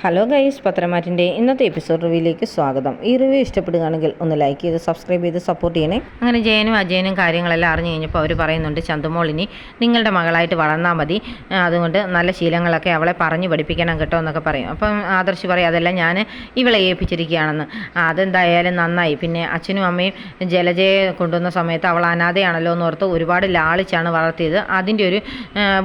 Hello guys, പത്രമാറ്റിൻ്റെ ഇന്നത്തെ episode റിവ്യൂയിലേക്ക് സ്വാഗതം. ഈ റിവ്യൂ ഇഷ്ടപ്പെടുകയാണെങ്കിൽ ഒന്ന് ലൈക്ക് ചെയ്ത് സബ്സ്ക്രൈബ് ചെയ്ത് സപ്പോർട്ട് ചെയ്യണേ. അങ്ങനെ ജയനും അജയനും കാര്യങ്ങളെല്ലാം അറിഞ്ഞു കഴിഞ്ഞപ്പോൾ അവർ പറയുന്നുണ്ട്, ചന്തുമോളിനി നിങ്ങളുടെ മകളായിട്ട് വളർന്നാൽ മതി, അതുകൊണ്ട് നല്ല ശീലങ്ങളൊക്കെ അവളെ പറഞ്ഞു പഠിപ്പിക്കണം കേട്ടോ എന്നൊക്കെ പറയും. അപ്പം ആദർശ് പറയും, അതെല്ലാം ഞാൻ ഇവളെ ഏൽപ്പിച്ചിരിക്കുകയാണെന്ന്. അതെന്തായാലും നന്നായി. പിന്നെ അച്ഛനും അമ്മയും ജലജയെ കൊണ്ടുവന്ന സമയത്ത് അവൾ അനാഥയാണല്ലോ എന്നോർത്ത് ഒരുപാട് ലാളിച്ചാണ് വളർത്തിയത്. അതിൻ്റെ ഒരു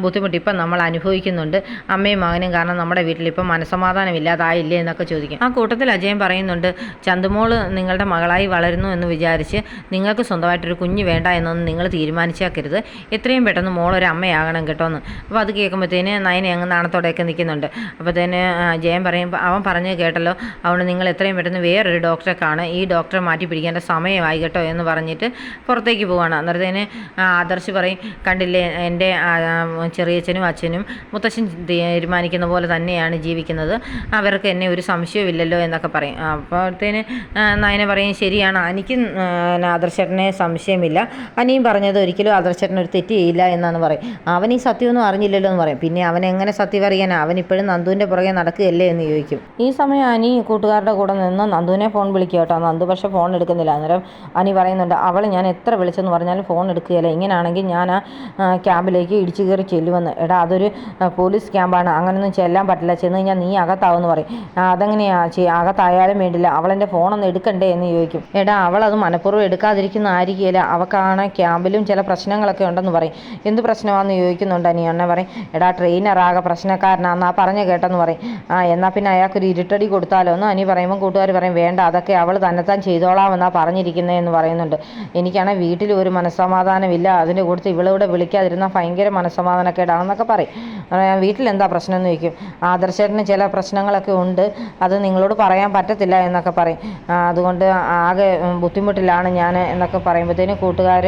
ബുദ്ധിമുട്ട് ഇപ്പം നമ്മൾ അനുഭവിക്കുന്നുണ്ട്, അമ്മയും മകനും. കാരണം നമ്മുടെ വീട്ടിലിപ്പം മനസ്സമാധാനം ഇല്ലാതായില്ലേ എന്നൊക്കെ ചോദിക്കും. ആ കൂട്ടത്തിൽ അജയൻ പറയുന്നുണ്ട്, ചന്തുമോള് നിങ്ങളുടെ മകളായി വളരുന്നു എന്ന് വിചാരിച്ച് നിങ്ങൾക്ക് സ്വന്തമായിട്ടൊരു കുഞ്ഞ് വേണ്ട എന്നൊന്നും നിങ്ങൾ തീരുമാനിച്ചേക്കരുത്. എത്രയും പെട്ടെന്ന് മോളൊരു അമ്മയാകണം കേട്ടോ എന്ന്. അപ്പോൾ അത് കേൾക്കുമ്പോഴത്തേന് നയനെ അങ്ങ് നാണത്തോടെയൊക്കെ നിൽക്കുന്നുണ്ട്. അപ്പോഴത്തേന് ജയൻ പറയും, അവൻ പറഞ്ഞ് കേട്ടല്ലോ, അതുകൊണ്ട് നിങ്ങൾ എത്രയും പെട്ടെന്ന് വേറൊരു ഡോക്ടറെ കാണും, ഈ ഡോക്ടറെ മാറ്റി പിടിക്കേണ്ട സമയമായി കേട്ടോ എന്ന് പറഞ്ഞിട്ട് പുറത്തേക്ക് പോവുകയാണ്. അന്നേരത്തേന് ആദർശ് പറയും, കണ്ടില്ലേ എൻ്റെ ചെറിയച്ഛനും അച്ഛനും മുത്തശ്ശൻ തീരുമാനിക്കുന്ന പോലെ തന്നെയാണ് ജീവിക്കുന്നത്, അവർക്ക് എന്നെ ഒരു സംശയമില്ലല്ലോ എന്നൊക്കെ പറയും. അപ്പോഴത്തേന് നയന പറയും, ശരിയാണ്, എനിക്ക് ആദർശേട്ടനെ സംശയമില്ല, അനിയും പറഞ്ഞത് ഒരിക്കലും ആദർശേട്ടൻ ഒരു തെറ്റ് ചെയ്യില്ല എന്നാണ് പറയും. അവൻ ഈ സത്യമൊന്നും അറിഞ്ഞില്ലല്ലോ എന്ന് പറയും. പിന്നെ അവൻ എങ്ങനെ സത്യം അറിയാനാ, അവൻ ഇപ്പോഴും നന്ദുവിൻ്റെ പുറകെ നടക്കുകയല്ലേ എന്ന് ചോദിക്കും. ഈ സമയം അനി കൂട്ടുകാരുടെ കൂടെ നിന്ന് നന്ദുവിനെ ഫോൺ വിളിക്കുക കേട്ടോ. നന്ദു പക്ഷേ ഫോൺ എടുക്കുന്നില്ല. അന്നേരം അനി പറയുന്നുണ്ട്, അവൾ ഞാൻ എത്ര വിളിച്ചെന്ന് പറഞ്ഞാലും ഫോൺ എടുക്കുകയില്ല, ഇങ്ങനെയാണെങ്കിൽ ഞാൻ ആ ക്യാമ്പിലേക്ക് ഇടിച്ചു കയറി ചെല്ലുമെന്ന്. എടാ, അതൊരു പോലീസ് ക്യാമ്പാണ്, അങ്ങനെയൊന്നും ചെല്ലാൻ പറ്റില്ല, ചെന്ന് കഴിഞ്ഞാൽ നീ അകത്താവെന്ന് പറയും. അതെങ്ങനെയാ അകത്തായാലും വേണ്ടില്ല, അവളെൻ്റെ ഫോണൊന്ന് എടുക്കണ്ടേ എന്ന് ചോദിക്കും. എടാ, അവളത് മനഃപൂർവ്വം എടുക്കാതിരിക്കുന്ന ആയിരിക്കില്ല, അവൾക്കാണ് ക്യാമ്പിലും ചില പ്രശ്നങ്ങളൊക്കെ ഉണ്ടെന്ന് പറയും. എന്ത് പ്രശ്നമാണെന്ന് ചോദിക്കുന്നുണ്ട് അനി. അണ്ണ പറയും, എടാ ട്രെയിനറാകെ പ്രശ്നക്കാരനാണെന്ന് പറഞ്ഞ കേട്ടെന്ന് പറയും. എന്നാൽ പിന്നെ അയാൾക്കൊരു ഇരുട്ടടി കൊടുത്താലോ എന്ന് അനി പറയുമ്പോൾ കൂട്ടുകാർ പറയും, വേണ്ട, അതൊക്കെ അവൾ തന്നെത്താൻ ചെയ്തോളാമെന്നാണ് പറഞ്ഞിരിക്കുന്നതെന്ന് പറയുന്നുണ്ട്. എനിക്കാണെങ്കിൽ വീട്ടിൽ ഒരു മനസ്സമാധാനമില്ല, അതിൻ്റെ കൂടുതൽ ഇവളിവിടെ വിളിക്കാതിരുന്നാൽ ഭയങ്കര മനസ്സമാധാനക്കേടാണെന്നൊക്കെ പറയും. വീട്ടിലെന്താ പ്രശ്നം എന്ന് ചോദിക്കും. ആദർശേട്ടന് ചില പ്രശ്നങ്ങളൊക്കെ ഉണ്ട്, അത് നിങ്ങളോട് പറയാൻ പറ്റത്തില്ല എന്നൊക്കെ പറയും. അതുകൊണ്ട് ആകെ ബുദ്ധിമുട്ടിലാണ് ഞാൻ എന്നൊക്കെ പറയുമ്പോഴത്തേനും കൂട്ടുകാർ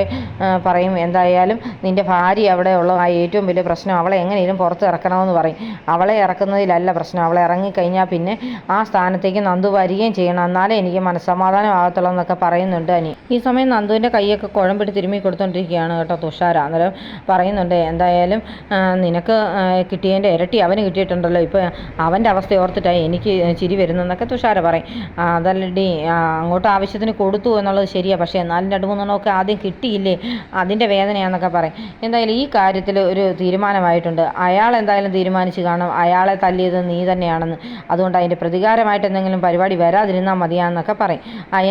പറയും, എന്തായാലും നിൻ്റെ ഭാര്യ അവിടെ ഉള്ള ആ ഏറ്റവും വലിയ പ്രശ്നം, അവളെ എങ്ങനെയും പുറത്ത് ഇറക്കണമെന്ന് പറയും. അവളെ ഇറക്കുന്നതിലല്ല പ്രശ്നം, അവളെ ഇറങ്ങിക്കഴിഞ്ഞാൽ പിന്നെ ആ സ്ഥാനത്തേക്ക് നന്ദു വരികയും ചെയ്യണം, എന്നാലേ എനിക്ക് മനസ്സമാധാനം ആകത്തുള്ളൂ എന്നൊക്കെ പറയുന്നുണ്ട് അനി. ഈ സമയം നന്ദുവിൻ്റെ കൈയൊക്കെ കുഴമ്പിട്ട് തിരുമ്മി കൊടുത്തോണ്ടിരിക്കുകയാണ് കേട്ടോ തുഷാര. അന്നേരം പറയുന്നുണ്ട്, എന്തായാലും നിനക്ക് കിട്ടിയതിൻ്റെ ഇരട്ടി അവന് കിട്ടിയിട്ടുണ്ടല്ലോ, ഇപ്പോൾ അവൻ്റെ അവസ്ഥ ഓർത്തിട്ടായി എനിക്ക് ചിരി വരുന്നതെന്നൊക്കെ തുഷാര പറയും. അതല്ലടി, അങ്ങോട്ട് ആവശ്യത്തിന് കൊടുത്തു എന്നുള്ളത് ശരിയാണ്, പക്ഷേ എന്നാലും 2-3 ആദ്യം കിട്ടിയില്ലേ, അതിൻ്റെ വേദനയാണെന്നൊക്കെ പറയും. എന്തായാലും ഈ കാര്യത്തിൽ ഒരു തീരുമാനമായിട്ടുണ്ട്, അയാൾ എന്തായാലും തീരുമാനിച്ച് കാണും അയാളെ തല്ലിയത് നീ തന്നെയാണെന്ന്, അതുകൊണ്ട് അതിൻ്റെ പ്രതികാരമായിട്ട് എന്തെങ്കിലും പരിപാടി വരാതിരുന്നാൽ മതിയാന്നൊക്കെ പറയും.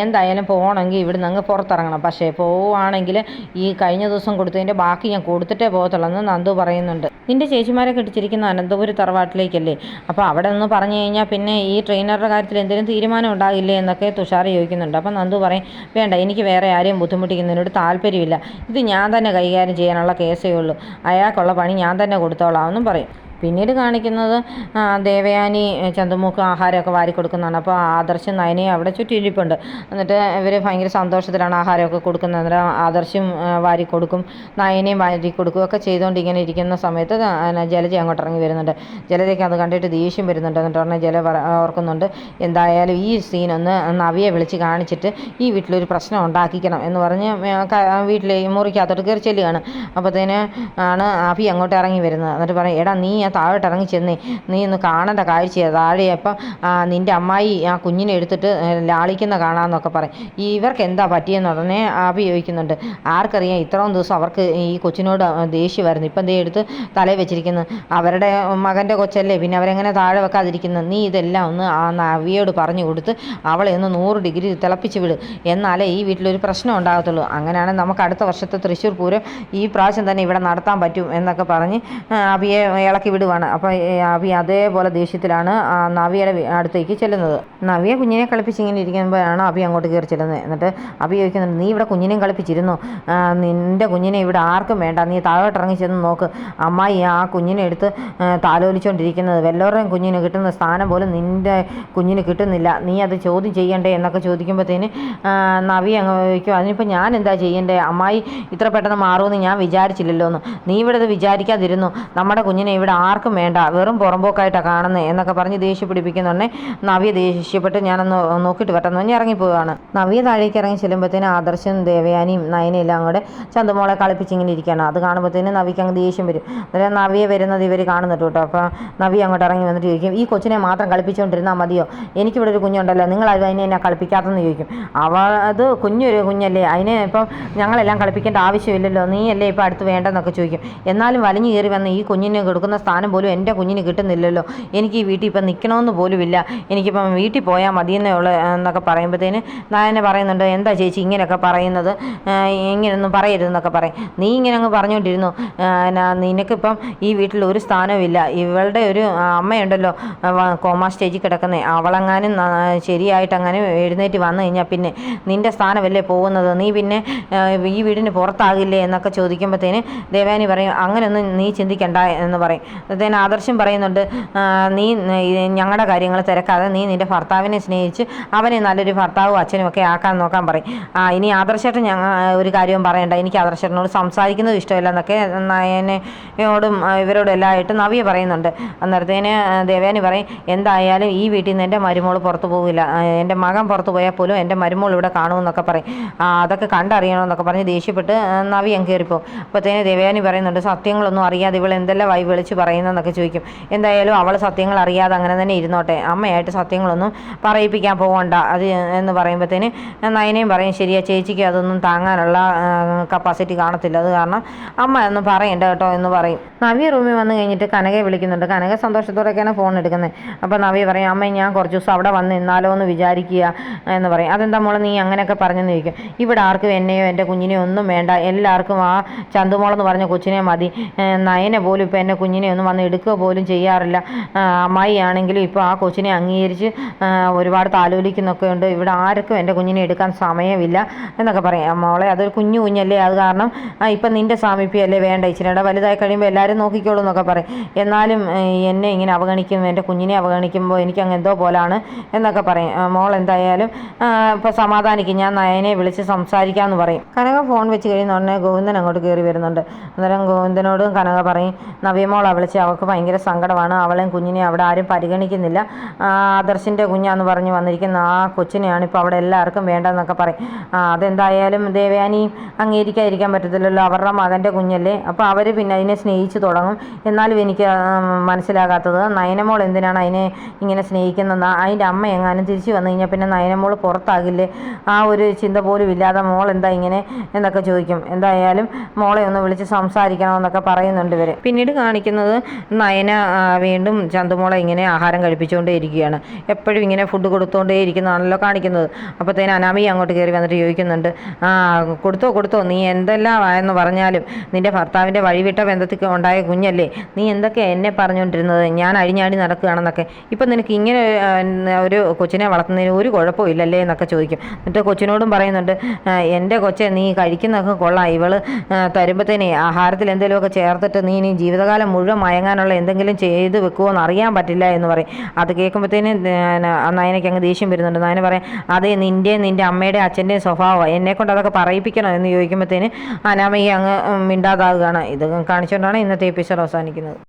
എന്തായാലും പോകണമെങ്കിൽ ഇവിടുന്ന് അങ്ങ് പുറത്തിറങ്ങണം, പക്ഷേ പോവുകയാണെങ്കിൽ ഈ കഴിഞ്ഞ ദിവസം കൊടുത്തതിൻ്റെ ബാക്കി ഞാൻ കൊടുത്തിട്ടേ പോകത്തുള്ളൂ എന്ന് നന്ദു പറയുന്നുണ്ട്. നിൻ്റെ ചേച്ചിമാരെ കെട്ടിച്ചിരിക്കുന്ന അനന്തപുരി തറവാട്ടിലേക്കല്ലേ, അപ്പോൾ അവിടെ നിന്ന് പറഞ്ഞു കഴിഞ്ഞാൽ പിന്നെ ഈ ട്രെയിനറുടെ കാര്യത്തിൽ എന്തെങ്കിലും തീരുമാനം ഉണ്ടാകില്ലേ എന്നൊക്കെ തുഷാർ ചോദിക്കുന്നുണ്ട്. അപ്പം നന്ദു പറയും, വേണ്ട, എനിക്ക് വേറെ ആരെയും ബുദ്ധിമുട്ടിക്കുന്നതിനോട് താല്പര്യമില്ല, ഇത് ഞാൻ തന്നെ കൈകാര്യം ചെയ്യാനുള്ള കേസേ ഉള്ളൂ, അയാൾക്കുള്ള പണി ഞാൻ തന്നെ കൊടുത്തോളാം എന്നും പറയും. പിന്നീട് കാണിക്കുന്നത് ദേവയാനി ചന്തുമൂക്ക് ആഹാരമൊക്കെ വാരി കൊടുക്കുന്നതാണ്. അപ്പോൾ ആദർശം നയനയും അവിടെ ചുറ്റിയിരിപ്പുണ്ട്. എന്നിട്ട് ഇവർ ഭയങ്കര സന്തോഷത്തിലാണ് ആഹാരമൊക്കെ കൊടുക്കുന്നത്. അന്നേരം ആദർശം വാരി കൊടുക്കും, നയനയും വാരി കൊടുക്കുകയൊക്കെ ചെയ്തുകൊണ്ട് ഇങ്ങനെ ഇരിക്കുന്ന സമയത്ത് ജലജ അങ്ങോട്ട് ഇറങ്ങി വരുന്നുണ്ട്. ജലജയ്ക്ക് അത് കണ്ടിട്ട് ദേഷ്യം വരുന്നുണ്ട്. എന്നിട്ട് പറഞ്ഞാൽ ജല ഓർക്കുന്നുണ്ട്, എന്തായാലും ഈ സീനൊന്ന് നവിയെ വിളിച്ച് കാണിച്ചിട്ട് ഈ വീട്ടിലൊരു പ്രശ്നം ഉണ്ടാക്കിക്കണം എന്ന് പറഞ്ഞ് വീട്ടിലെ മുറിക്കകത്തോട്ട് കയറി ചെല്ലുകയാണ്. അപ്പോഴത്തേന് ആണ് അഭി അങ്ങോട്ട് ഇറങ്ങി വരുന്നത്. എന്നിട്ട് പറയും, എടാ നീ താഴോട്ട് ഇറങ്ങി ചെന്നേ, നീ ഒന്ന് കാണേണ്ട കാഴ്ചയാണ് താഴെ, അപ്പം നിൻ്റെ അമ്മായി ആ കുഞ്ഞിനെ എടുത്തിട്ട് ലാളിക്കുന്ന കാണാമെന്നൊക്കെ പറയും. ഇവർക്ക് എന്താ പറ്റിയെന്ന് ഉടനെ അഭി ചോദിക്കുന്നുണ്ട്. ആർക്കറിയാം, ഇത്രയും ദിവസം അവർക്ക് ഈ കൊച്ചിനോട് ദേഷ്യമായിരുന്നു, ഇപ്പം ദേ എടുത്ത് തലയിൽ വെച്ചിരിക്കുന്നത്, അവരുടെ മകൻ്റെ കൊച്ചല്ലേ, പിന്നെ അവരെങ്ങനെ താഴെ വെക്കാതിരിക്കുന്നത്, നീ ഇതെല്ലാം ഒന്ന് ആ നവിയോട് പറഞ്ഞു കൊടുത്ത് അവളെ ഒന്ന് 100 ഡിഗ്രി തിളപ്പിച്ച് വിട്, എന്നാലേ ഈ വീട്ടിലൊരു പ്രശ്നം ഉണ്ടാകത്തുള്ളൂ, അങ്ങനെയാണെങ്കിൽ നമുക്ക് അടുത്ത വർഷത്തെ തൃശ്ശൂർ പൂരം ഈ പ്രാവശ്യം തന്നെ ഇവിടെ നടത്താൻ പറ്റും എന്നൊക്കെ പറഞ്ഞ് അഭിയെ ഇളക്കി വിടുവാണ്. അപ്പോൾ അഭി അതേപോലെ ദേഷ്യത്തിലാണ് നവിയുടെ അടുത്തേക്ക് ചെല്ലുന്നത്. നവിയെ കുഞ്ഞിനെ കളിപ്പിച്ച് ഇങ്ങനെ ഇരിക്കുമ്പോഴാണ് അഭി അങ്ങോട്ട് കയറി ചെല്ലുന്നത്. എന്നിട്ട് അഭി ചോദിക്കുന്നുണ്ട്, നീ ഇവിടെ കുഞ്ഞിനെയും കളിപ്പിച്ചിരുന്നു, നിൻ്റെ കുഞ്ഞിനെ ഇവിടെ ആർക്കും വേണ്ട, നീ താഴോട്ട് ഇറങ്ങി ചെന്ന് നോക്ക്, അമ്മായി ആ കുഞ്ഞിനെ എടുത്ത് താലോലിച്ചുകൊണ്ടിരിക്കുന്നത്, വല്ലവരുടെയും കുഞ്ഞിന് കിട്ടുന്ന സ്ഥാനം പോലും നിൻ്റെ കുഞ്ഞിന് കിട്ടുന്നില്ല, നീ അത് ചോദ്യം ചെയ്യണ്ടേ എന്നൊക്കെ ചോദിക്കുമ്പോഴത്തേന് നവി അങ്ങ് ചോദിക്കും, അതിനിപ്പോൾ ഞാൻ എന്താ ചെയ്യണ്ടേ, അമ്മായി ഇത്ര പെട്ടെന്ന് മാറുമെന്ന് ഞാൻ വിചാരിച്ചില്ലല്ലോ എന്ന്, നീ ഇവിടെ ഇത് വിചാരിക്കാതിരുന്നു, നമ്മുടെ കുഞ്ഞിനെ ഇവിടെ ആർക്കും വേണ്ട, വെറും പുറമ്പോക്കായിട്ടാണ് കാണുന്നത് എന്നൊക്കെ പറഞ്ഞ് ദേഷ്യം പിടിപ്പിക്കുന്നുണ്ടേ. നവ്യ ദേഷ്യപ്പെട്ട് ഞാനൊന്ന് നോക്കിയിട്ട് വരട്ടെന്ന് പറഞ്ഞ് ഇറങ്ങിപ്പോവുകയാണ്. നവ്യ താഴേക്ക് ഇറങ്ങി ചെല്ലുമ്പോഴത്തേനും ആദർശം ദേവയാനിയും നയനയെല്ലാം കൂടെ ചന്തുമോളെ കളിപ്പിച്ചിങ്ങനെ ഇരിക്കുകയാണ്. അത് കാണുമ്പോഴത്തേനും നവിക്ക് അങ്ങ് ദേഷ്യം വരും. അന്നേരം നവ്യ വരുന്നത് ഇവർ കാണുന്നുണ്ട് കേട്ടോ. അപ്പോൾ നവ്യ അങ്ങോട്ട് ഇറങ്ങി വന്നിട്ട് ചോദിക്കും, ഈ കൊച്ചിനെ മാത്രം കളിപ്പിച്ചുകൊണ്ടിരുന്നാൽ മതിയോ? എനിക്കിവിടെ ഒരു കുഞ്ഞുണ്ടല്ലോ, നിങ്ങൾ അതിനെ എന്നെ കളിപ്പിക്കാത്തെന്ന് ചോദിക്കും. അത് കുഞ്ഞൊരു കുഞ്ഞല്ലേ, അതിനെ ഇപ്പം ഞങ്ങളെല്ലാം കളിപ്പിക്കേണ്ട ആവശ്യമില്ലല്ലോ, നീ അല്ലേ ഇപ്പോൾ അടുത്ത് വേണ്ടെന്നൊക്കെ ചോദിക്കും. എന്നാലും വലിഞ്ഞു കയറി വന്ന് ഈ കുഞ്ഞിന് കൊടുക്കുന്ന സ്ഥാനം പോലും എൻ്റെ കുഞ്ഞിന് കിട്ടുന്നില്ലല്ലോ, എനിക്ക് ഈ വീട്ടിൽ ഇപ്പം നിൽക്കണമെന്ന് പോലുമില്ല, എനിക്കിപ്പം വീട്ടിൽ പോയാൽ മതിയെന്നേ ഉള്ളൂ എന്നൊക്കെ പറയുമ്പോഴത്തേന് നയനെ പറയുന്നുണ്ട്, എന്താ ചേച്ചി ഇങ്ങനെയൊക്കെ പറയുന്നത്, ഇങ്ങനെയൊന്നും പറയരുതെന്നൊക്കെ പറയും. നീ ഇങ്ങനെ അങ്ങ് പറഞ്ഞുകൊണ്ടിരുന്നു, നിനക്കിപ്പം ഈ വീട്ടിൽ ഒരു സ്ഥാനവുമില്ല. ഇവളുടെ ഒരു അമ്മയുണ്ടല്ലോ കോമാ സ്റ്റേജിൽ കിടക്കുന്നത്, അവളെങ്ങാനും ശരിയായിട്ട് അങ്ങനെ എഴുന്നേറ്റ് വന്നു കഴിഞ്ഞാൽ പിന്നെ നിൻ്റെ സ്ഥാനമല്ലേ പോകുന്നത്, നീ പിന്നെ ഈ വീടിന് പുറത്താകില്ലേ എന്നൊക്കെ ചോദിക്കുമ്പോഴത്തേന് ദേവയാനി പറയും, അങ്ങനെയൊന്നും നീ ചിന്തിക്കണ്ട എന്ന് പറയും. അപ്പോഴത്തേന് ആദർശം പറയുന്നുണ്ട്, നീ ഞങ്ങളുടെ കാര്യങ്ങൾ തിരക്കാതെ നീ നിൻ്റെ ഭർത്താവിനെ സ്നേഹിച്ച് അവനെ നല്ലൊരു ഭർത്താവും അച്ഛനും ഒക്കെ ആക്കാൻ നോക്കാൻ പറയും. ഇനി ആദർശേട്ടൻ ഒരു കാര്യവും പറയണ്ട, എനിക്ക് ആദർശേട്ടനോട് സംസാരിക്കുന്നത് ഇഷ്ടമില്ല എന്നൊക്കെ നയനയോടും ഇവരോടും എല്ലാമായിട്ട് നവ്യ പറയുന്നുണ്ട്. അന്നേരത്തേന് ദേവയാനി പറയും, എന്തായാലും ഈ വീട്ടിൽ നിന്ന് എൻ്റെ മരുമോൾ പുറത്തു പോകില്ല, എൻ്റെ മകൻ പുറത്തു പോയാൽ പോലും എൻ്റെ മരുമോൾ ഇവിടെ കാണുമെന്നൊക്കെ പറയും. അതൊക്കെ കണ്ടറിയണമെന്നൊക്കെ പറഞ്ഞ് ദേഷ്യപ്പെട്ട് നവ്യ അങ്ങ് കയറിപ്പോവും. അപ്പോഴത്തേന് ദേവയാനി പറയുന്നുണ്ട്, സത്യങ്ങളൊന്നും അറിയാതെ ഇവൾ എന്തെല്ലാം വിളിച്ച് പറയുന്നതെന്നൊക്കെ ചോദിക്കും. എന്തായാലും അവൾ സത്യങ്ങൾ അറിയാതെ അങ്ങനെ തന്നെ ഇരുന്നോട്ടെ, അമ്മയായിട്ട് സത്യങ്ങളൊന്നും പറയിപ്പിക്കാൻ പോകണ്ട അത് എന്ന് പറയുമ്പോഴത്തേന് നയനയും പറയും, ശരിയാ ചേച്ചിക്ക് അതൊന്നും താങ്ങാനുള്ള കപ്പാസിറ്റി കാണത്തില്ല, അത് കാരണം അമ്മ ഒന്നും പറയണ്ട കേട്ടോ എന്ന് പറയും. നവ്യ റൂമിൽ വന്നു കഴിഞ്ഞിട്ട് കനകയെ വിളിക്കുന്നുണ്ട്. കനക സന്തോഷത്തോടെയൊക്കെയാണ് ഫോൺ എടുക്കുന്നത്. അപ്പോൾ നവ്യ പറയും, അമ്മ ഞാൻ കുറച്ച് ദിവസം അവിടെ വന്ന് നിന്നാലോ എന്ന് വിചാരിക്കുക എന്ന് പറയും. അതെന്താ മോളെ നീ അങ്ങനെയൊക്കെ പറഞ്ഞെന്ന് ചോദിക്കും. ഇവിടെ ആർക്കും എന്നെയോ എൻ്റെ കുഞ്ഞിനെയോ ഒന്നും വേണ്ട, എല്ലാവർക്കും ആ ചന്തുമോളെന്ന് പറഞ്ഞ കൊച്ചിനെ മതി, നയനെ പോലും ഇപ്പോൾ എൻ്റെ കുഞ്ഞിനെ ഒന്നും വന്ന് എടുക്കുക പോലും ചെയ്യാറില്ല, അമ്മായി ആണെങ്കിലും ഇപ്പോൾ ആ കൊച്ചിനെ അംഗീകരിച്ച് ഒരുപാട് താലോലിക്കുന്നൊക്കെ ഉണ്ട്, ഇവിടെ ആർക്കും എൻ്റെ കുഞ്ഞിനെ എടുക്കാൻ സമയമില്ല എന്നൊക്കെ പറയാം. മോളെ അതൊരു കുഞ്ഞല്ലേ, അത് കാരണം ഇപ്പം നിൻ്റെ സാമീപ്യമല്ലേ വേണ്ട, ഇച്ചിരിയുടെ വലുതായി കഴിയുമ്പോൾ എല്ലാവരും നോക്കിക്കോളൂ എന്നൊക്കെ പറയും. എന്നാലും എന്നെ ഇങ്ങനെ അവഗണിക്കും, എൻ്റെ കുഞ്ഞിനെ അവഗണിക്കുമ്പോൾ എനിക്കങ്ങ് എന്തോ പോലാണ് എന്നൊക്കെ പറയും. മോൾ എന്തായാലും ഇപ്പോൾ സമാധാനിക്കും, ഞാൻ നയനെ വിളിച്ച് സംസാരിക്കാമെന്ന് പറയും. കനക ഫോൺ വെച്ച് കഴിയുന്ന ഉടനെ ഗോവിന്ദൻ അങ്ങോട്ട് കയറി വരുന്നുണ്ട്. അന്നേരം ഗോവിന്ദനോടും കനക പറയും, നവ്യമോളെ വിളിച്ച് അവൾക്ക് ഭയങ്കര സങ്കടമാണ്, അവളെയും കുഞ്ഞിനെ അവിടെ ആരും പരിഗണിക്കുന്നില്ല, ആദർശിൻ്റെ കുഞ്ഞാന്ന് പറഞ്ഞ് വന്നിരിക്കുന്ന ആ കൊച്ചിനെയാണ് ഇപ്പോൾ അവിടെ എല്ലാവർക്കും വേണ്ടതെന്നൊക്കെ പറയും. അതെന്തായാലും ദേവയാനി അംഗീകരിക്കാതിരിക്കാൻ പറ്റത്തില്ലല്ലോ, അവരുടെ മകൻ്റെ കുഞ്ഞല്ലേ, അപ്പോൾ അവർ പിന്നെ അതിനെ സ്നേഹിച്ച് തുടങ്ങും. എന്നാലും എനിക്ക് മനസ്സിലാകാത്തത് നയനമോൾ എന്തിനാണ് അതിനെ ഇങ്ങനെ സ്നേഹിക്കുന്നത്, അതിൻ്റെ അമ്മ എങ്ങാനും തിരിച്ചു വന്നു കഴിഞ്ഞാൽ പിന്നെ നയനമോൾ പുറത്താകില്ലേ, ആ ഒരു ചിന്ത പോലും ഇല്ലാതെ മോൾ എന്താ ഇങ്ങനെ എന്നൊക്കെ ചോദിക്കും. എന്തായാലും മോളെ ഒന്ന് വിളിച്ച് സംസാരിക്കണമെന്നൊക്കെ പറയുന്നുണ്ട് ഇവർ. പിന്നീട് കാണിക്കുന്നത് നയന വീണ്ടും ചന്തുമോളെ ഇങ്ങനെ ആഹാരം കഴിപ്പിച്ചുകൊണ്ടേ ഇരിക്കുകയാണ്, എപ്പോഴും ഇങ്ങനെ ഫുഡ് കൊടുത്തുകൊണ്ടേ ഇരിക്കുന്നതാണല്ലോ കാണിക്കുന്നത്. അപ്പോഴത്തേന് അനാമിക അങ്ങോട്ട് കയറി വന്നിട്ട് ചോദിക്കുന്നുണ്ട്, കൊടുത്തോ നീ എന്തെല്ലാം എന്ന് പറഞ്ഞാലും നിൻ്റെ ഭർത്താവിൻ്റെ വഴിവിട്ട ബന്ധത്തിൽ ഉണ്ടായ കുഞ്ഞല്ലേ, നീ എന്തൊക്കെയാണ് എന്നെ പറഞ്ഞുകൊണ്ടിരുന്നത്, ഞാൻ അഴിഞ്ഞാടി നടക്കുകയാണെന്നൊക്കെ, ഇപ്പം നിനക്ക് ഇങ്ങനെ ഒരു കൊച്ചിനെ വളർത്തുന്നതിന് ഒരു കുഴപ്പമില്ലല്ലേ എന്നൊക്കെ ചോദിക്കും. എന്നിട്ട് കൊച്ചിനോടും പറയുന്നുണ്ട്, എൻ്റെ കൊച്ചെ നീ കഴിക്കുന്നതൊക്കെ കൊള്ളാം, ഇവള് തരുമ്പോഴത്തേനെ ആഹാരത്തിൽ എന്തെങ്കിലുമൊക്കെ ചേർത്തിട്ട് നീ ഇനി ജീവിതകാലം മുഴുവൻ മയങ്ങാനുള്ള എന്തെങ്കിലും ചെയ്ത് വെക്കുമോ എന്ന് അറിയാൻ പറ്റില്ല എന്ന് പറയും. അത് കേൾക്കുമ്പോഴത്തേന് നയനയ്ക്ക് അങ്ങ് ദേഷ്യം വരുന്നുണ്ട്. നയന പറയും, അതേ നിൻ്റെ അമ്മയുടെ അച്ഛൻ്റെയും സ്വഭാവമാണ്, എന്നെക്കൊണ്ട് അതൊക്കെ പറയിപ്പിക്കണോ എന്ന് ചോദിക്കുമ്പോഴത്തേന് അനാമിക അങ്ങ് മിണ്ടാതാകുകയാണ്. ഇത് കാണിച്ചുകൊണ്ടാണ് ഇന്നത്തെ എപ്പിസോഡ് അവസാനിക്കുന്നത്.